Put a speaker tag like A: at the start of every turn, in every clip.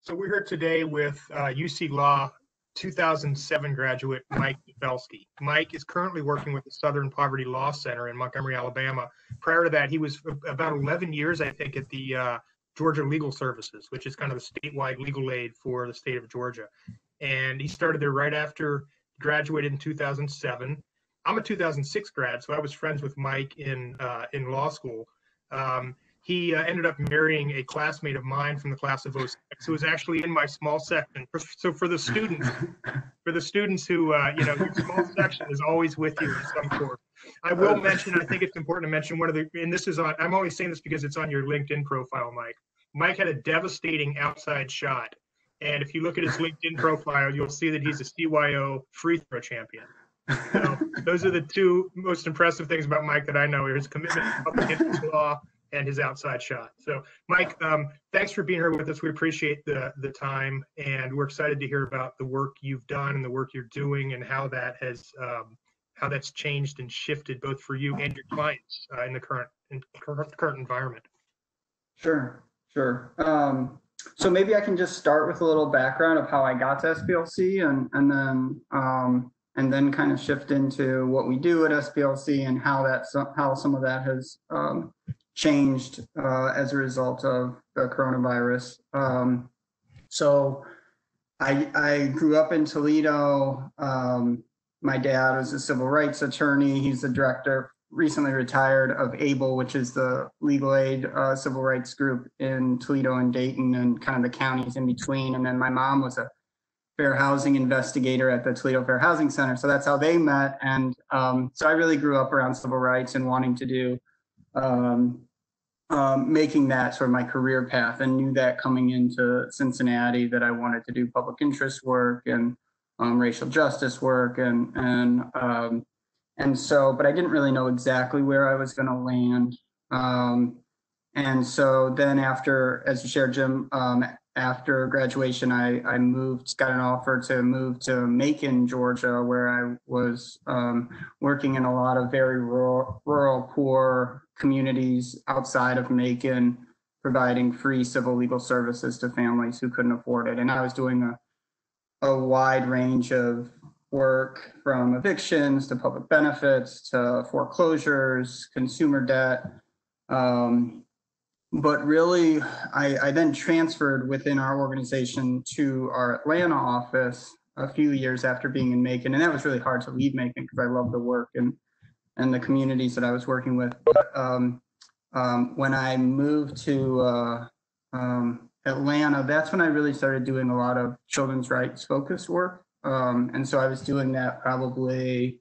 A: So we're here today with UC Law 2007 graduate Mike Tafelski. Mike is currently working with the Southern Poverty Law Center in Montgomery, Alabama. Prior to that, he was about 11 years, I think, at the Georgia Legal Services, which is kind of the statewide legal aid for the state of Georgia. And he started there right after graduated in 2007. I'm a 2006 grad, so I was friends with Mike in law school. He ended up marrying a classmate of mine from the class of 06, who was actually in my small section. So for the students who, your small section is always with you in some course. I will mention, I think it's important to mention and this is on, I'm only saying this because it's on your LinkedIn profile, Mike. Mike had a devastating outside shot. And if you look at his LinkedIn profile, you'll see that he's a CYO free throw champion. So those are the two most impressive things about Mike that I know: his commitment to public interest law and his outside shot. So, Mike, thanks for being here with us. We appreciate the time, and we're excited to hear about the work you've done and the work you're doing, and how that has how that's changed and shifted both for you and your clients in the current environment.
B: Sure. So maybe I can just start with a little background of how I got to SPLC, and then kind of shift into what we do at SPLC and how some of that has changed as a result of the coronavirus. So I grew up in Toledo. My dad was a civil rights attorney. He's the director, recently retired, of ABLE, which is the legal aid civil rights group in Toledo and Dayton and kind of the counties in between. And then my mom was a fair housing investigator at the Toledo Fair Housing Center. So that's how they met. And so I really grew up around civil rights and wanting to do making that sort of my career path, and knew that coming into Cincinnati that I wanted to do public interest work and racial justice work, and so, but I didn't really know exactly where I was going to land. And so then after, as you shared, Jim, after graduation, I got an offer to move to Macon, Georgia, where I was working in a lot of very rural, poor communities outside of Macon, providing free civil legal services to families who couldn't afford it. And I was doing a wide range of work, from evictions to public benefits to foreclosures, consumer debt. But really, I then transferred within our organization to our Atlanta office a few years after being in Macon. And that was really hard to leave Macon because I love the work and the communities that I was working with. But when I moved to Atlanta, that's when I really started doing a lot of children's rights focused work. And so I was doing that probably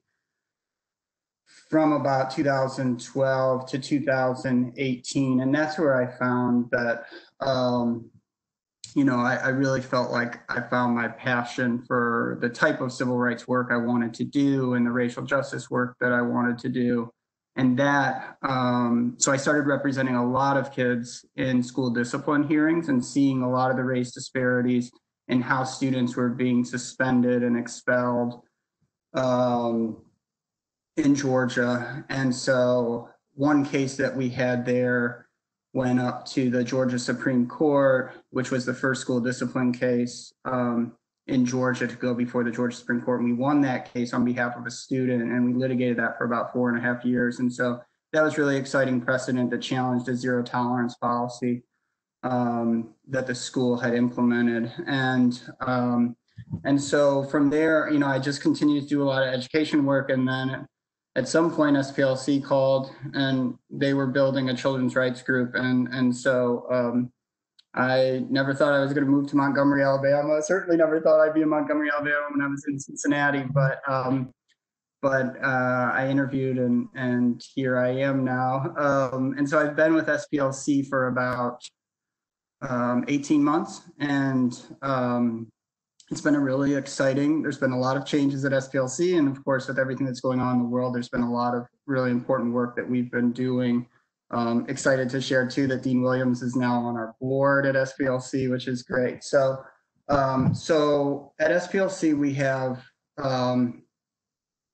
B: from about 2012 to 2018. And that's where I found that, I really felt like I found my passion for the type of civil rights work I wanted to do and the racial justice work that I wanted to do. And that, so I started representing a lot of kids in school discipline hearings and seeing a lot of the race disparities in how students were being suspended and expelled in Georgia. And so one case that we had there went up to the Georgia Supreme Court, which was the first school discipline case in Georgia to go before the Georgia Supreme Court. And we won that case on behalf of a student, and we litigated that for about 4.5 years. And so that was really exciting precedent that challenged a zero tolerance policy that the school had implemented. And so from there, I just continued to do a lot of education work. And then at some point, SPLC called, and they were building a children's rights group. And so I never thought I was going to move to Montgomery, Alabama. Certainly never thought I'd be in Montgomery, Alabama when I was in Cincinnati. But I interviewed, and here I am now. And so I've been with SPLC for about 18 months, and it's been a really exciting. There's been a lot of changes at SPLC, and of course, with everything that's going on in the world, there's been a lot of really important work that we've been doing. Excited to share too that Dean Williams is now on our board at SPLC, which is great. So at SPLC we have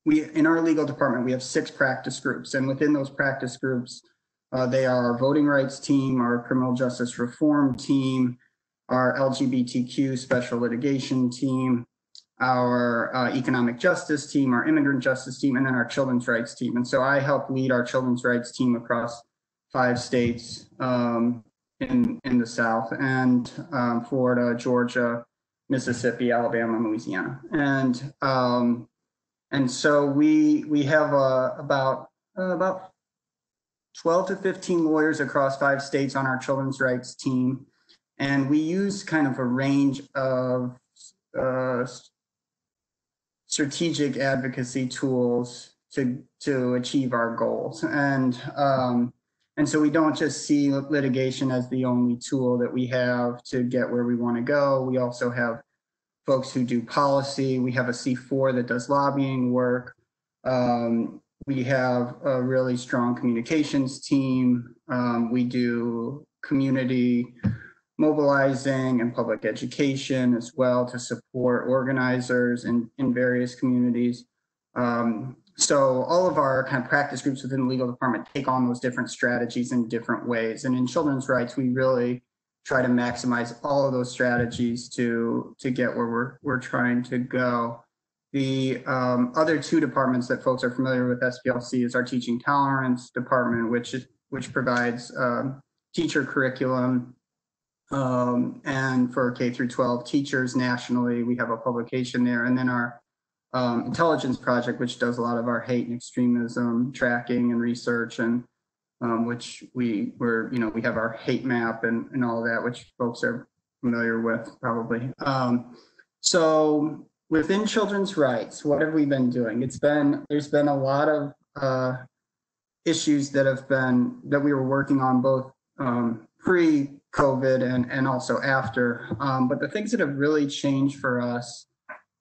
B: in our legal department we have 6 practice groups, and within those practice groups they are our voting rights team, our criminal justice reform team, our LGBTQ special litigation team, our economic justice team, our immigrant justice team, and then our children's rights team. And so I help lead our children's rights team across 5 states in the South, and Florida, Georgia, Mississippi, Alabama, and Louisiana. And so we have about 12 to 15 lawyers across 5 states on our children's rights team. And we use kind of a range of strategic advocacy tools to achieve our goals. And so we don't just see litigation as the only tool that we have to get where we want to go. We also have folks who do policy. We have a C4 that does lobbying work. We have a really strong communications team. We do community mobilizing and public education as well to support organizers in various communities. So all of our kind of practice groups within the legal department take on those different strategies in different ways. And in children's rights, we really try to maximize all of those strategies to get where we're trying to go. The other 2 departments that folks are familiar with SPLC is our teaching tolerance department, which provides teacher curriculum and for K through 12 teachers nationally. We have a publication there, and then our intelligence project, which does a lot of our hate and extremism tracking and research, and which we have our hate map and all of that, which folks are familiar with probably. So within children's rights, what have we been doing? There's been a lot of issues that we were working on both pre-COVID and also after. But the things that have really changed for us,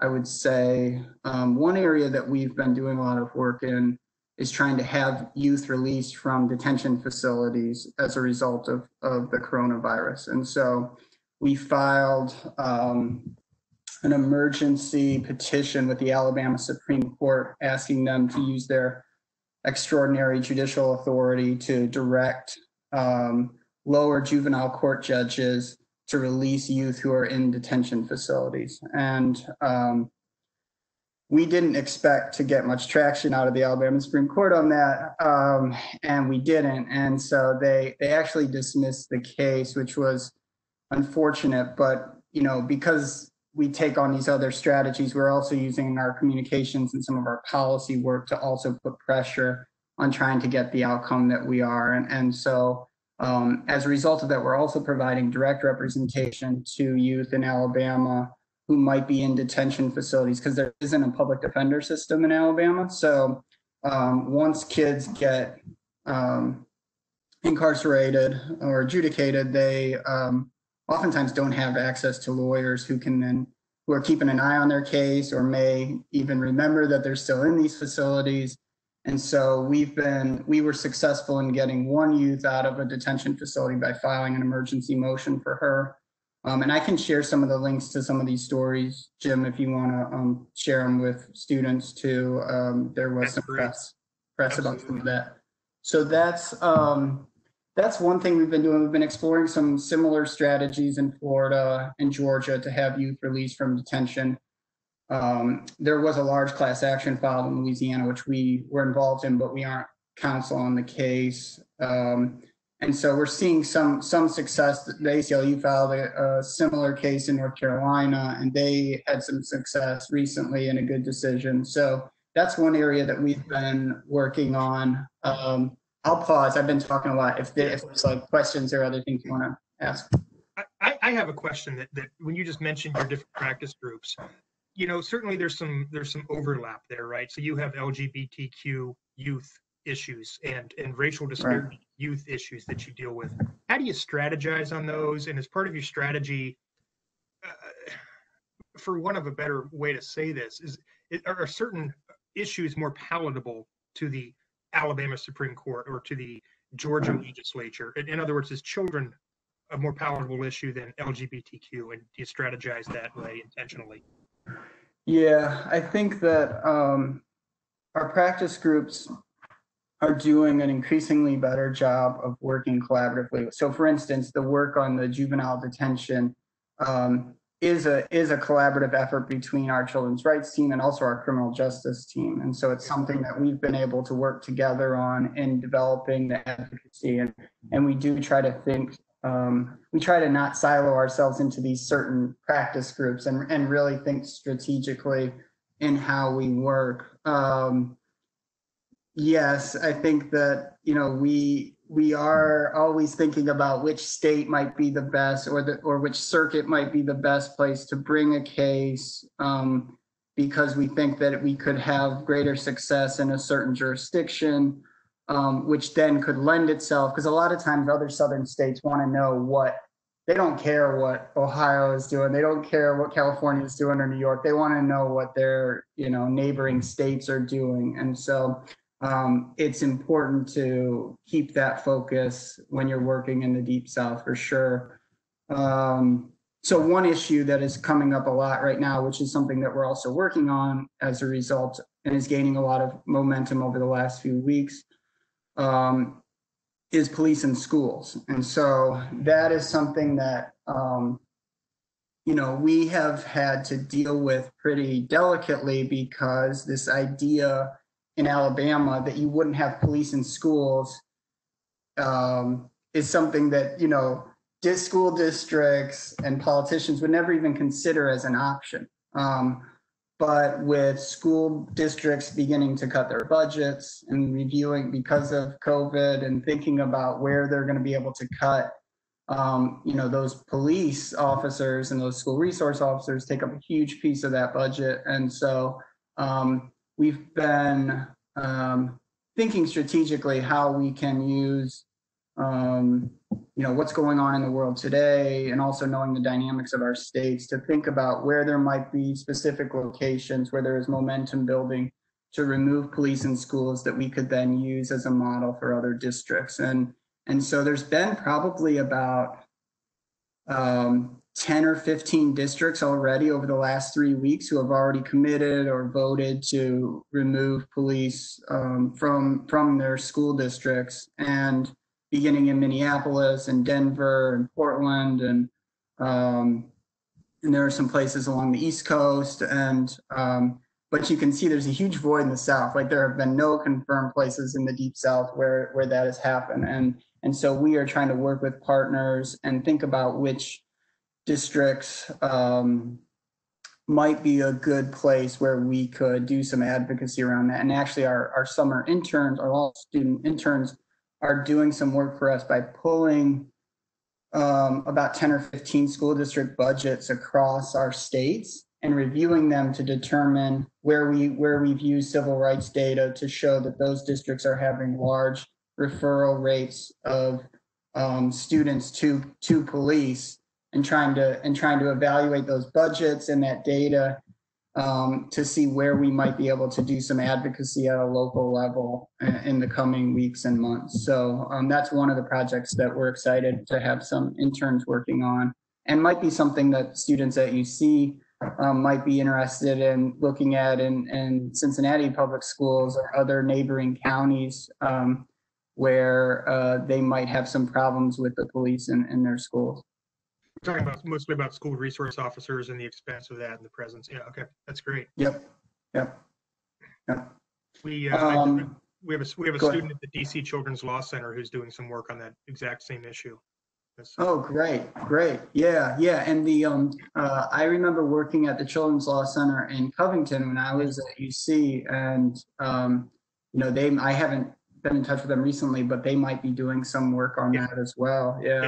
B: I would say, one area that we've been doing a lot of work in is trying to have youth released from detention facilities as a result of the coronavirus. And so we filed an emergency petition with the Alabama Supreme Court asking them to use their extraordinary judicial authority to direct lower juvenile court judges to release youth who are in detention facilities. And we didn't expect to get much traction out of the Alabama Supreme Court on that, and we didn't. And so they actually dismissed the case, which was unfortunate. But because we take on these other strategies, we're also using our communications and some of our policy work to also put pressure on trying to get the outcome that we are. And so as a result of that, we're also providing direct representation to youth in Alabama who might be in detention facilities, because there isn't a public defender system in Alabama. So once kids get incarcerated or adjudicated, they oftentimes don't have access to lawyers who are keeping an eye on their case or may even remember that they're still in these facilities. And so we were successful in getting one youth out of a detention facility by filing an emergency motion for her. And I can share some of the links to some of these stories, Jim, if you want to share them with students too. There was some press about some of that. So that's one thing we've been doing. We've been exploring some similar strategies in Florida and Georgia to have youth released from detention. There was a large class action filed in Louisiana, which we were involved in, but we aren't counsel on the case. And so we're seeing some success. The ACLU filed a similar case in North Carolina, and they had some success recently and a good decision. So that's one area that we've been working on. I'll pause. I've been talking a lot. If there's like questions or other things you want to ask.
A: I have a question that when you just mentioned your different practice groups, certainly there's some overlap there, right? So you have LGBTQ youth issues and racial disparity youth issues that you deal with. How do you strategize on those? And as part of your strategy, for one of a better way to say this, are certain issues more palatable to the Alabama Supreme Court or to the Georgia legislature? In other words, is children a more palatable issue than LGBTQ, and do you strategize that way intentionally?
B: Yeah, I think that our practice groups are doing an increasingly better job of working collaboratively. So for instance, the work on the juvenile detention is a collaborative effort between our children's rights team and also our criminal justice team. And so it's something that we've been able to work together on in developing the advocacy. And we do try to think, we try to not silo ourselves into these certain practice groups and really think strategically in how we work. Yes, I think that, you know, we are always thinking about which state might be the best, or which circuit might be the best place to bring a case, because we think that we could have greater success in a certain jurisdiction, which then could lend itself, because a lot of times other southern states want to know they don't care what Ohio is doing. They don't care what California is doing or New York. They want to know what their, you know, neighboring states are doing. And so it's important to keep that focus when you're working in the Deep South, for sure. So one issue that is coming up a lot right now, which is something that we're also working on as a result and is gaining a lot of momentum over the last few weeks, is police in schools. And so that is something that, you know, we have had to deal with pretty delicately, because this idea in Alabama that you wouldn't have police in schools is something that, you know, school districts and politicians would never even consider as an option. But with school districts beginning to cut their budgets and reviewing because of COVID and thinking about where they're going to be able to cut, you know, those police officers and those school resource officers take up a huge piece of that budget. And so we've been thinking strategically how we can use, you know, what's going on in the world today, and also knowing the dynamics of our states, to think about where there might be specific locations where there is momentum building to remove police in schools that we could then use as a model for other districts. And so there's been probably about 10 or 15 districts already over the last 3 weeks who have already committed or voted to remove police from their school districts, and beginning in Minneapolis and Denver and Portland, and there are some places along the East Coast, and but you can see there's a huge void in the South. Like, there have been no confirmed places in the Deep South where that has happened, and so we are trying to work with partners and think about which districts might be a good place where we could do some advocacy around that. And actually our summer interns, our all student interns, are doing some work for us by pulling about 10 or 15 school district budgets across our states and reviewing them to determine where we've used civil rights data to show that those districts are having large referral rates of students to police, and trying to evaluate those budgets and that data to see where we might be able to do some advocacy at a local level in the coming weeks and months. So that's one of the projects that we're excited to have some interns working on, and might be something that students at UC might be interested in looking at in Cincinnati public schools or other neighboring counties where they might have some problems with the police in their schools.
A: We're talking about mostly about school resource officers and the expense of that and the presence. Yeah, okay, that's great.
B: Yep.
A: We have a student at the DC Children's Law Center who's doing some work on that exact same issue.
B: Oh, great. Yeah. And the I remember working at the Children's Law Center in Covington when I was at UC, and you know, I haven't been in touch with them recently, but they might be doing some work on that as well. Yeah,
A: they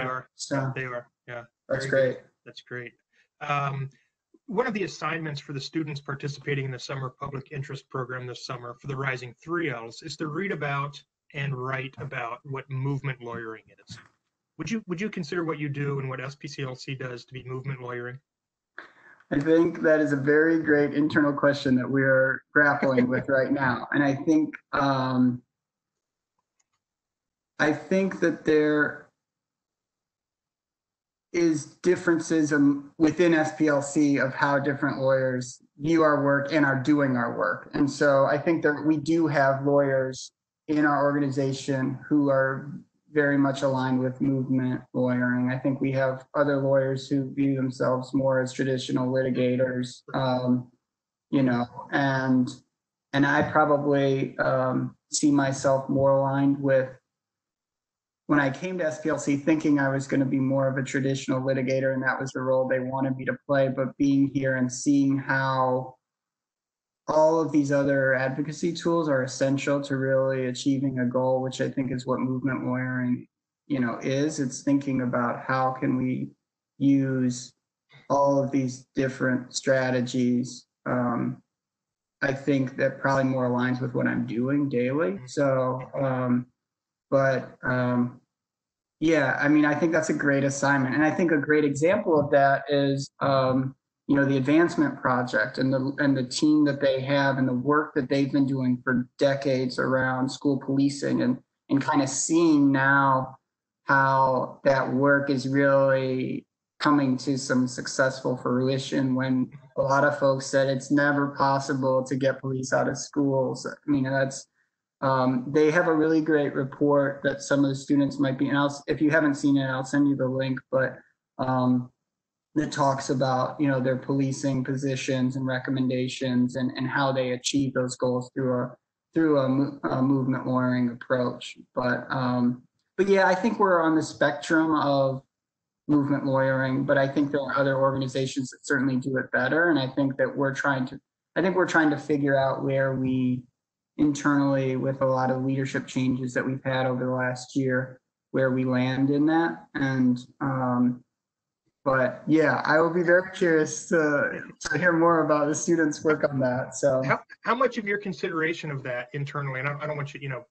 A: are. Yeah,
B: that's great.
A: That's great. One of the assignments for the students participating in the summer public interest program this summer for the Rising 3Ls is to read about and write about what movement lawyering is. Would you consider what you do and what SPCLC does to be movement lawyering?
B: I think that is a very great internal question that we are grappling with right now. And I think that there is differences within SPLC of how different lawyers view our work and are doing our work. And so I think that we do have lawyers in our organization who are very much aligned with movement lawyering. I think we have other lawyers who view themselves more as traditional litigators, you know, and I probably see myself more aligned with, when I came to SPLC thinking I was going to be more of a traditional litigator and that was the role they wanted me to play, but being here and seeing how all of these other advocacy tools are essential to really achieving a goal, which I think is what movement lawyering, you know, is. It's thinking about how can we use all of these different strategies. I think that probably more aligns with what I'm doing daily. So, yeah, I mean, I think that's a great assignment. And I think a great example of that is, you know, the advancement project and the team that they have and the work that they've been doing for decades around school policing, and kind of seeing now how that work is really coming to some successful fruition, when a lot of folks said it's never possible to get police out of schools. I mean, that's, they have a really great report that some of the students might be, and if you haven't seen it, I'll send you the link, but that talks about, you know, their policing positions and recommendations, and how they achieve those goals through a movement lawyering approach. But yeah, I think we're on the spectrum of movement lawyering, but I think there are other organizations that certainly do it better. And I think that we're trying to figure out where we internally, with a lot of leadership changes that we've had over the last year, where we land in that. And but yeah, I will be very curious to hear more about the students' work on that. So
A: how much of your consideration of that internally, and I don't want you, you know,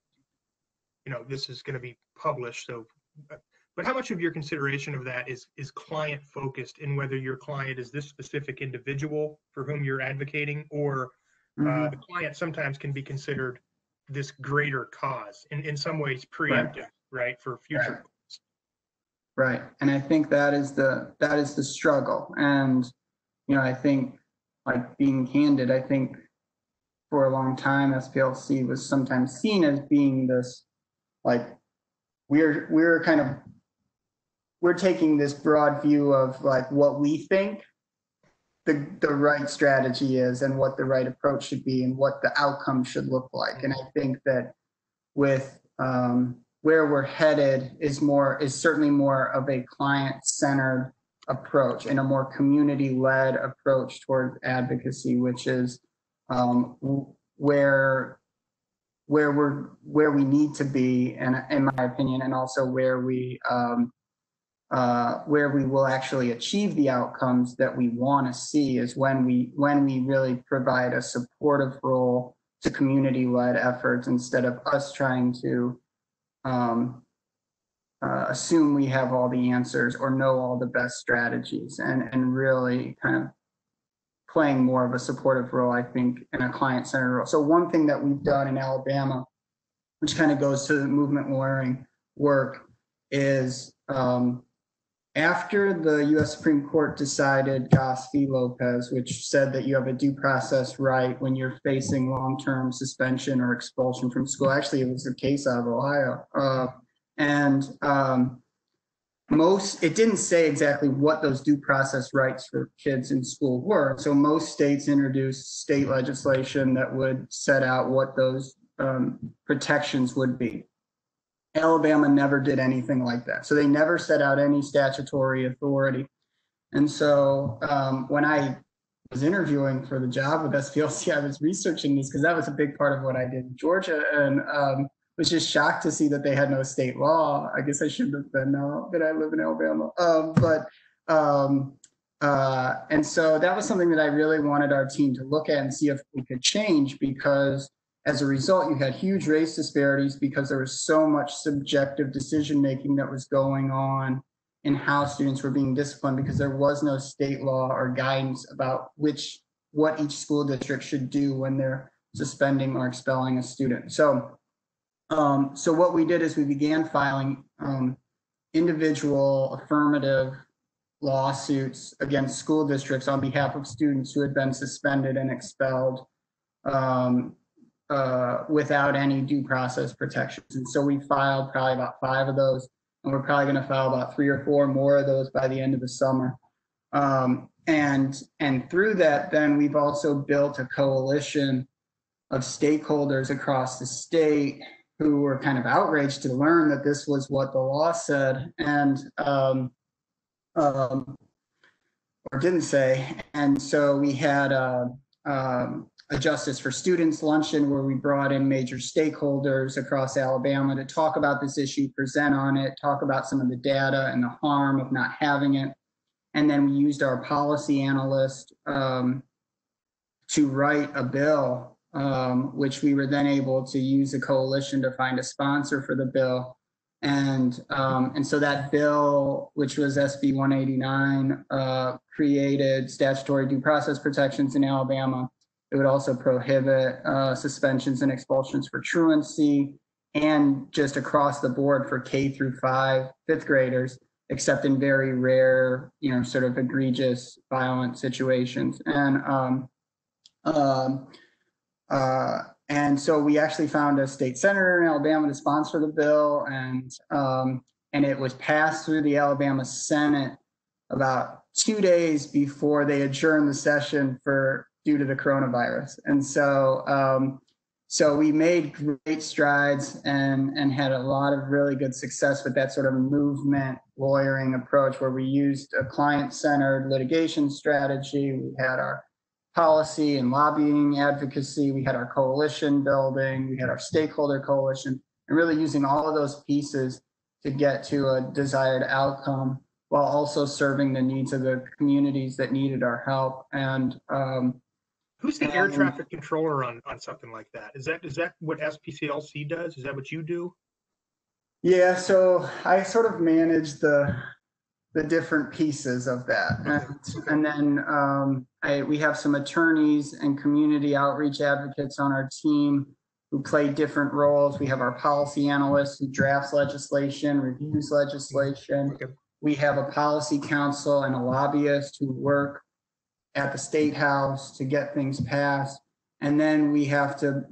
A: this is going to be published, so, but how much of your consideration of that is client focused, in whether your client is this specific individual for whom you're advocating, or the client sometimes can be considered this greater cause, in some ways preemptive, right, for future.
B: Right. And I think that is the struggle. And, you know, I think, like, being candid, I think for a long time, SPLC was sometimes seen as being this, like, we're taking this broad view of, like, what we think the right strategy is, and what the right approach should be, and what the outcome should look like. And I think that with where we're headed is certainly more of a client-centered approach and a more community-led approach toward advocacy, which is where we need to be, and in my opinion, and also where we will actually achieve the outcomes that we want to see, is when we really provide a supportive role to community-led efforts, instead of us trying to assume we have all the answers or know all the best strategies, and really kind of playing more of a supportive role, I think, in a client-centered role. So one thing that we've done in Alabama, which kind of goes to the movement lawyering work, is after the U.S. Supreme Court decided Goss v. Lopez, which said that you have a due process right when you're facing long-term suspension or expulsion from school. Actually, it was a case out of Ohio. It didn't say exactly what those due process rights for kids in school were. So most states introduced state legislation that would set out what those protections would be. Alabama never did anything like that. So they never set out any statutory authority. And so when I was interviewing for the job with SPLC, I was researching these, because that was a big part of what I did in Georgia, and was just shocked to see that they had no state law. I guess I shouldn't have been, now that I live in Alabama. And so that was something that I really wanted our team to look at and see if we could change, because as a result, you had huge race disparities, because there was so much subjective decision-making that was going on in how students were being disciplined, because there was no state law or guidance about what each school district should do when they're suspending or expelling a student. So what we did is we began filing individual affirmative lawsuits against school districts on behalf of students who had been suspended and expelled without any due process protections. And so we filed probably about 5 of those, and we're probably going to file about 3 or 4 more of those by the end of the summer. And through that, then we've also built a coalition of stakeholders across the state who were kind of outraged to learn that this was what the law said, and or didn't say. And so we had a Justice for Students luncheon where we brought in major stakeholders across Alabama to talk about this issue, present on it, talk about some of the data and the harm of not having it. And then we used our policy analyst to write a bill, which we were then able to use a coalition to find a sponsor for the bill. And so that bill, which was SB 189, created statutory due process protections in Alabama. It would also prohibit suspensions and expulsions for truancy, and just across the board for K through 5 fifth graders, except in very rare, sort of egregious violent situations. And so we actually found a state senator in Alabama to sponsor the bill, and it was passed through the Alabama Senate about 2 days before they adjourned the session due to the coronavirus. And so we made great strides and had a lot of really good success with that sort of movement lawyering approach, where we used a client-centered litigation strategy. We had our policy and lobbying advocacy, we had our coalition building, we had our stakeholder coalition, and really using all of those pieces to get to a desired outcome while also serving the needs of the communities that needed our help. And
A: who's the air traffic controller on something like that? Is that what SPCLC does? Is that what you do?
B: Yeah, so I sort of manage the different pieces of that. And then we have some attorneys and community outreach advocates on our team who play different roles. We have our policy analyst who drafts legislation, reviews legislation. Okay. We have a policy counsel and a lobbyist who work at the State House to get things passed. And then we have to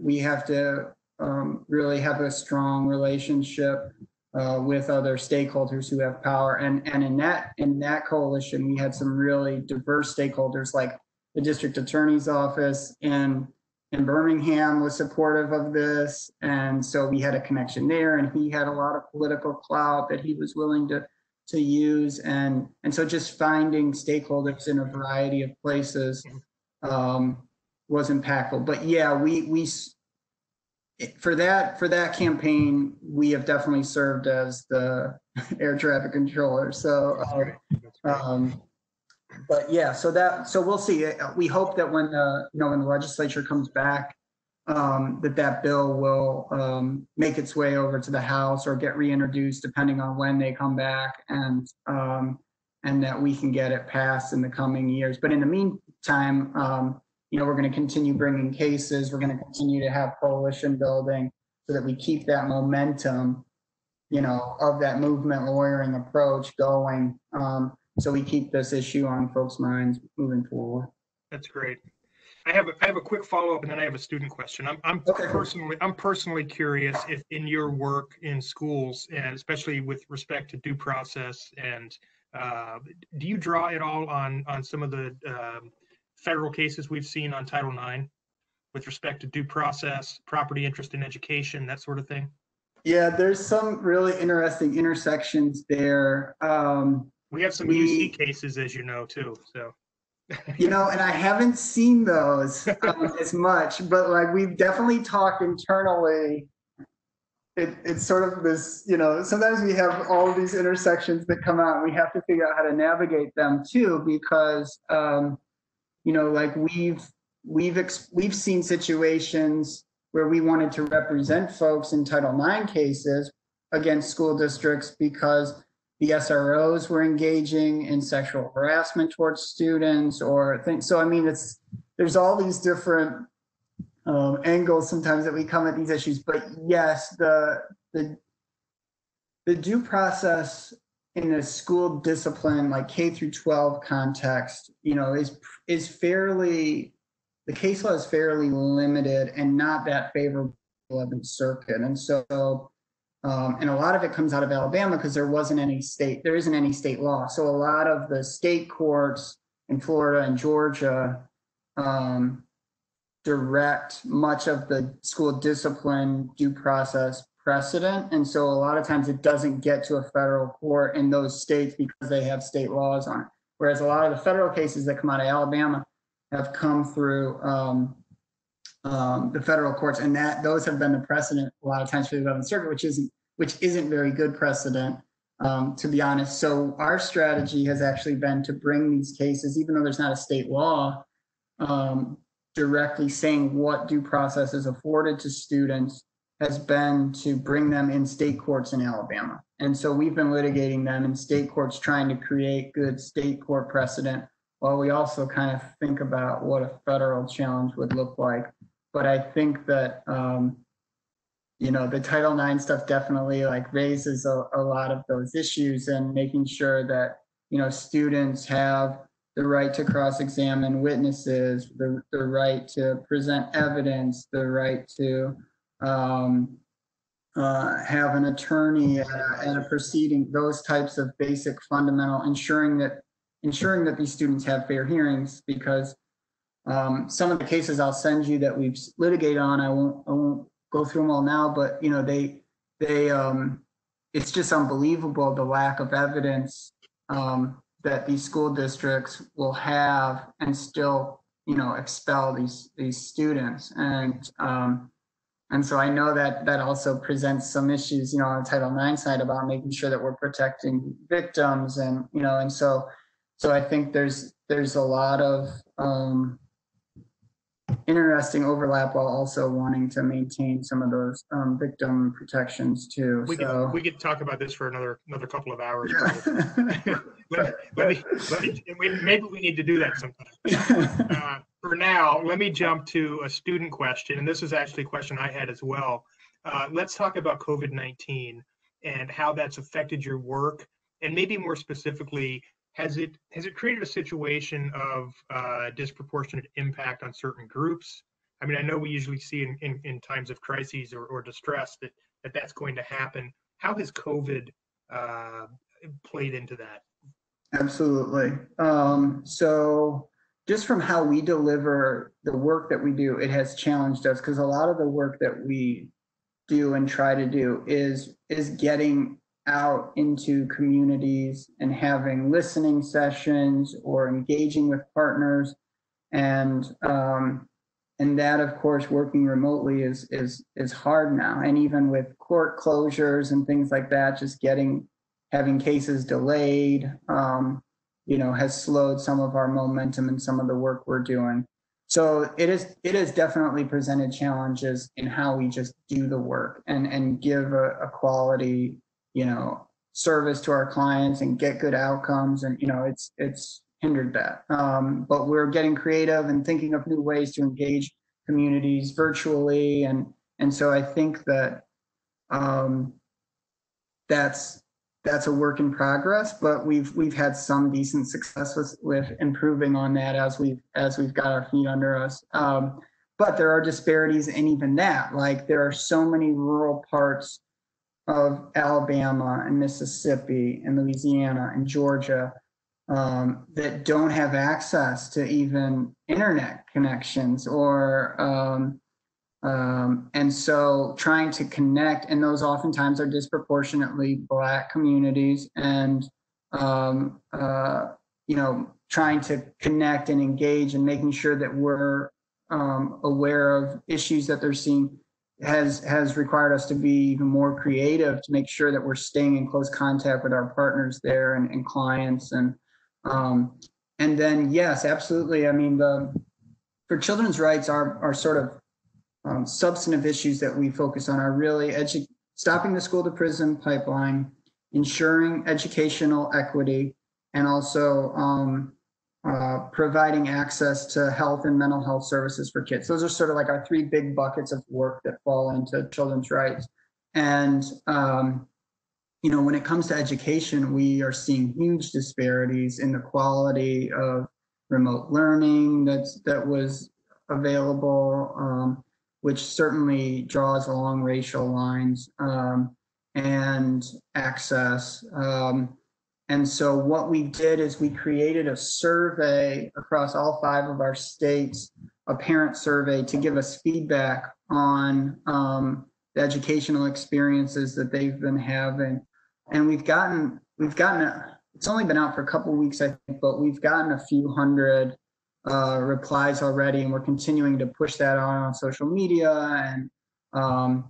B: really have a strong relationship with other stakeholders who have power. And in that coalition, we had some really diverse stakeholders, like the district attorney's office in Birmingham was supportive of this. And so we had a connection there, and he had a lot of political clout that he was willing to use. And so just finding stakeholders in a variety of places was impactful. But yeah, we for that campaign, we have definitely served as the air traffic controller. So, but yeah, so we'll see. We hope that when the legislature comes back, that bill will make its way over to the House or get reintroduced, depending on when they come back, and that we can get it passed in the coming years. But in the meantime, we're going to continue bringing cases. We're going to continue to have coalition building so that we keep that momentum, of that movement lawyering approach going. So we keep this issue on folks' minds moving forward.
A: That's great. I have a quick follow-up, and then I have a student question. I'm personally curious if in your work in schools, and especially with respect to due process, and do you draw at all on some of the federal cases we've seen on Title IX with respect to due process, property interest in education, that sort of thing?
B: Yeah, there's some really interesting intersections there.
A: We have some UC cases, as you know, too. So,
B: and I haven't seen those as much, but like we've definitely talked internally. It's sort of this, sometimes we have all of these intersections that come out, and we have to figure out how to navigate them too, because like we've seen situations where we wanted to represent folks in Title IX cases against school districts because the SROs were engaging in sexual harassment towards students or things. So, I mean, there's all these different angles sometimes that we come at these issues. But yes, the due process in a school discipline like K through 12 context, is fairly the case law is fairly limited and not that favorable in circuit. And so, and a lot of it comes out of Alabama because there isn't any state law. So a lot of the state courts in Florida and Georgia direct much of the school discipline due process precedent. And so a lot of times it doesn't get to a federal court in those states because they have state laws on it. Whereas a lot of the federal cases that come out of Alabama have come through the federal courts, and those have been the precedent a lot of times for the 11th Circuit, which isn't very good precedent, to be honest. So our strategy has actually been to bring these cases, even though there's not a state law, directly saying what due process is afforded to students, has been to bring them in state courts in Alabama. And so we've been litigating them in state courts, trying to create good state court precedent, while we also kind of think about what a federal challenge would look like. But I think that, the Title IX stuff definitely like raises a lot of those issues, and making sure that, students have the right to cross-examine witnesses, the right to present evidence, the right to have an attorney and a proceeding, those types of basic fundamental, ensuring that these students have fair hearings, because some of the cases I'll send you that we've litigated on, I won't go through them all now, but it's just unbelievable the lack of evidence that these school districts will have and still expel these students. And so I know that also presents some issues, on the Title IX side about making sure that we're protecting victims, and and so I think there's a lot of interesting overlap, while also wanting to maintain some of those victim protections too.
A: We could talk about this for another couple of hours.
B: Yeah.
A: Maybe we need to do that sometime. For now, let me jump to a student question, and this is actually a question I had as well. Let's talk about COVID-19 and how that's affected your work, and maybe more specifically, has it created a situation of disproportionate impact on certain groups? I mean, I know we usually see in times of crises or distress that's going to happen. How has COVID played into that?
B: Absolutely. So just from how we deliver the work that we do, it has challenged us, because a lot of the work that we do and try to do is getting out into communities and having listening sessions or engaging with partners, and that, of course, working remotely is hard now. And even with court closures and things like that, just having cases delayed, has slowed some of our momentum and some of the work we're doing. So it has definitely presented challenges in how we just do the work and give a quality, service to our clients and get good outcomes. And, it's hindered that. But we're getting creative and thinking of new ways to engage communities virtually. And so I think that that's a work in progress, but we've had some decent success with improving on that as we've got our feet under us. But there are disparities in even that. Like, there are so many rural parts of Alabama and Mississippi and Louisiana and Georgia that don't have access to even internet connections, and so trying to connect, and those oftentimes are disproportionately Black communities, and trying to connect and engage and making sure that we're aware of issues that they're seeing has required us to be even more creative to make sure that we're staying in close contact with our partners there and clients. And then, yes, absolutely. I mean, for children's rights, our sort of substantive issues that we focus on are really stopping the school to prison pipeline, ensuring educational equity, and also providing access to health and mental health services for kids. Those are sort of like our three big buckets of work that fall into children's rights. And, when it comes to education, we are seeing huge disparities in the quality of remote learning that was available, which certainly draws along racial lines, and access. And so what we did is we created a survey across all 5 of our states, a parent survey, to give us feedback on the educational experiences that they've been having. And we've gotten it's only been out for a couple of weeks, I think, but we've gotten a few hundred replies already, and we're continuing to push that on social media and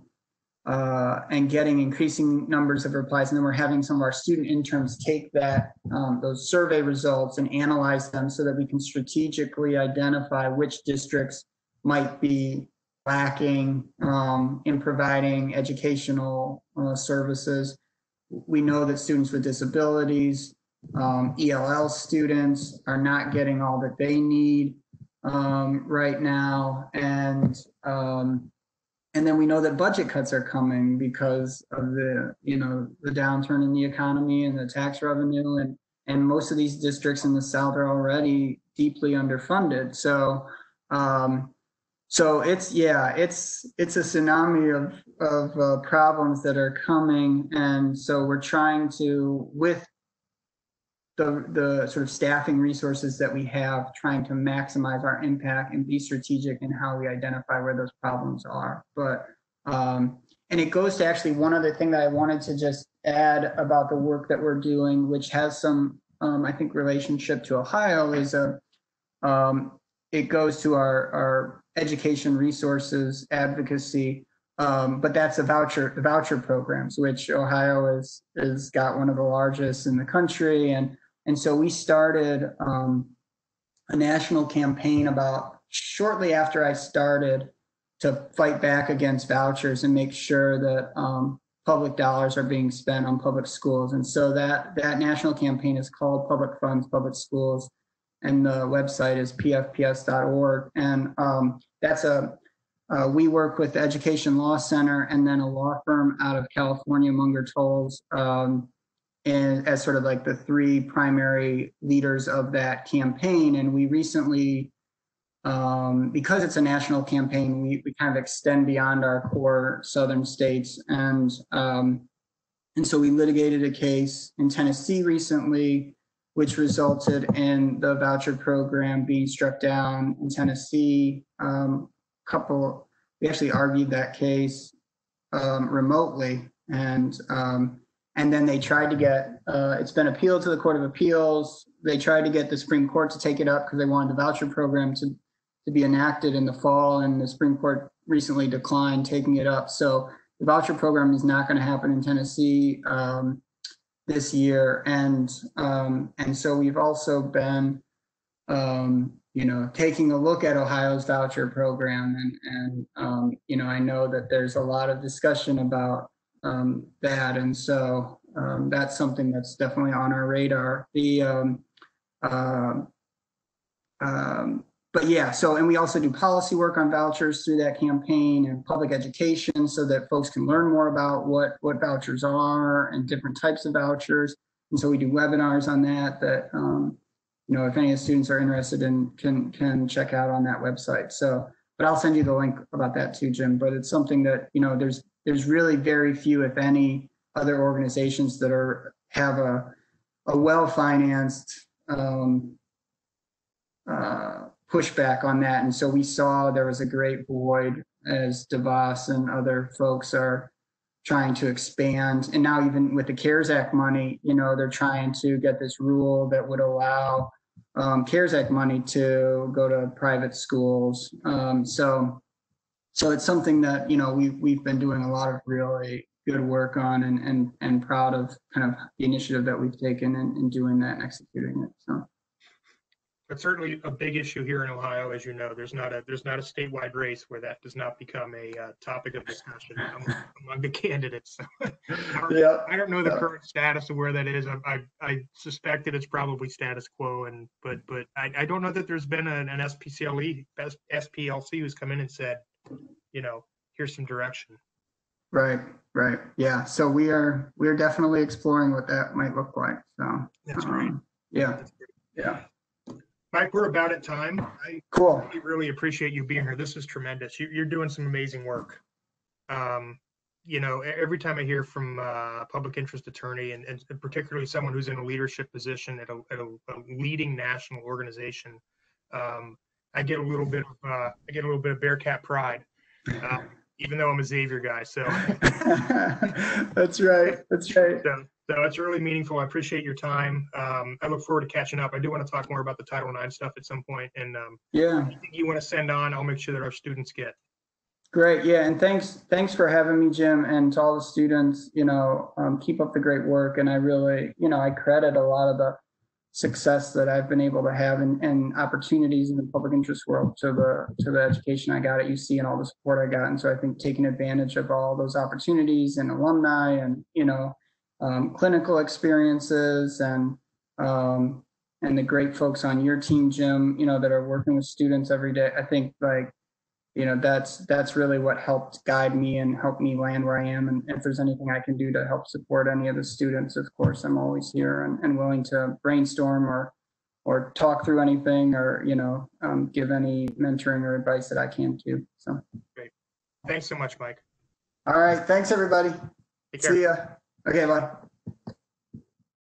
B: getting increasing numbers of replies. And then we're having some of our student interns take those survey results and analyze them so that we can strategically identify which districts might be lacking in providing educational services. We know that students with disabilities, ELL students, are not getting all that they need right now, and then we know that budget cuts are coming because of the downturn in the economy and the tax revenue, and most of these districts in the South are already deeply underfunded. So it's a tsunami of problems that are coming, and so we're trying to, with the sort of staffing resources that we have, trying to maximize our impact and be strategic in how we identify where those problems are. But and it goes to actually one other thing that I wanted to just add about the work that we're doing, which has some I think relationship to Ohio, is it goes to our education resources advocacy, but that's the voucher programs, which Ohio is got one of the largest in the country, and so we started a national campaign about shortly after I started to fight back against vouchers and make sure that public dollars are being spent on public schools. And so that national campaign is called Public Funds, Public Schools, and the website is pfps.org. And we work with the Education Law Center and then a law firm out of California, Munger Tolles, and as sort of like the 3 primary leaders of that campaign. And we recently, because it's a national campaign, we kind of extend beyond our core southern states, and so we litigated a case in Tennessee recently, which resulted in the voucher program being struck down in Tennessee. We actually argued that case remotely, and then they tried to get, it's been appealed to the Court of Appeals. They tried to get the Supreme Court to take it up because they wanted the voucher program to be enacted in the fall, and the Supreme Court recently declined taking it up. So the voucher program is not going to happen in Tennessee this year, and so we've also been taking a look at Ohio's voucher program, and I know that there's a lot of discussion about that, and so that's something that's definitely on our radar. But yeah, and we also do policy work on vouchers through that campaign, and public education so that folks can learn more about what vouchers are and different types of vouchers. And so we do webinars on that if any of the students are interested in can check out on that website. So, but I'll send you the link about that too, Jim. But it's something that, there's really very few, if any, other organizations that have a well-financed pushback on that. And so we saw there was a great void as DeVos and other folks are trying to expand. And now even with the CARES Act money, they're trying to get this rule that would allow CARES Act money to go to private schools. So it's something that, we've been doing a lot of really good work on, and proud of kind of the initiative that we've taken in doing that and executing it. So.
A: But certainly a big issue here in Ohio, as you know, there's not a statewide race where that does not become a topic of discussion among the candidates. So I don't know the current status of where that is. I suspect that it's probably status quo, but I don't know that there's been an SPLC who's come in and said, here's some direction.
B: Right. Yeah. So we're definitely exploring what that might look like. So
A: that's great.
B: Yeah.
A: Mike, we're about at time. I
B: Cool.
A: really appreciate you being here. This is tremendous. You're doing some amazing work. You know, every time I hear from a public interest attorney, and particularly someone who's in a leadership position at a leading national organization, I get a little bit of Bearcat pride, even though I'm a Xavier guy. So
B: that's right. That's right.
A: So it's really meaningful. I appreciate your time. I look forward to catching up. I do want to talk more about the Title IX stuff at some point. And
B: yeah,
A: anything you want to send on, I'll make sure that our students get.
B: Great. Yeah. And thanks for having me, Jim, and to all the students, keep up the great work. And I really, I credit a lot of the success that I've been able to have and opportunities in the public interest world to the education I got at UC and all the support I got. And so I think taking advantage of all those opportunities and alumni and, clinical experiences and the great folks on your team, Jim, that are working with students every day. I think that's really what helped guide me and help me land where I am. And if there's anything I can do to help support any of the students, of course, I'm always here and willing to brainstorm or talk through anything or, give any mentoring or advice that I can too. So
A: great. Thanks so much, Mike.
B: All right. Thanks, everybody.
A: Take care.
B: See ya. Okay, bye.